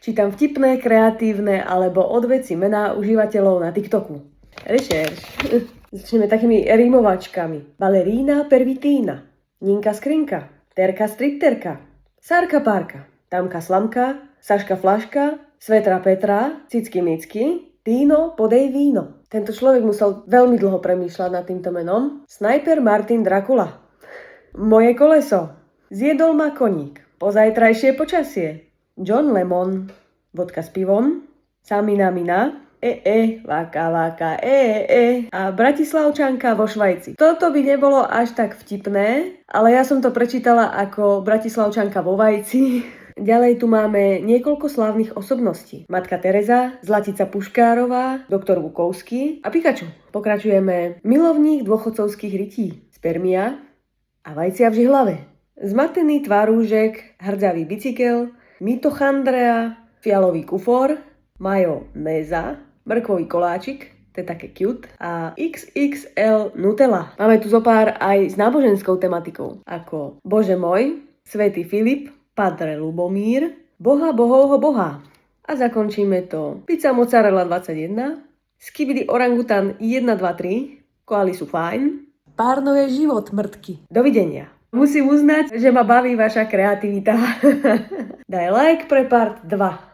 Čítam vtipné, kreatívne alebo odveci mená užívateľov na TikToku. Rešerš. Začneme takými rímovačkami. Balerína pervitína, Ninka skrinka, Terka stripterka, Sárka párka, Tamka slamka, Saška flaška, Svetra Petra, Cicky Micky, Týno podej víno. Tento človek musel veľmi dlho premýšľať nad týmto menom. Snajper Martin Drakula. Moje koleso. Zjedol ma koník. Pozajtrajšie počasie. John Lemon. Vodka s pivom. Samina mina. Váka, váka, a Bratislavčanka vo Švajci. Toto by nebolo až tak vtipné, ale ja som to prečítala ako Bratislavčanka vo vajci. Ďalej tu máme niekoľko slávnych osobností. Matka Tereza, Zlatica Puškárová, doktor Vukovský a Pikachu. Pokračujeme. Milovník dôchodcovských rytí. Spermia a vajcia v žihlave. Zmatený tvarúžek, hrdzavý bicykel, mitochondria, fialový kufor, majonéza, mrkvový koláčik, to je také cute, a XXL Nutella. Máme tu zopár aj s náboženskou tematikou, ako Bože môj, Svätý Filip, Padre Lubomír, Boha bohovho boha. A zakončíme to pizza mozzarella 21, skibidi orangutan 1, 2, 3, koaly sú fajn, párno je život mrtky. Dovidenia. Musím uznať, že ma baví vaša kreativita. Daj like pre part 2.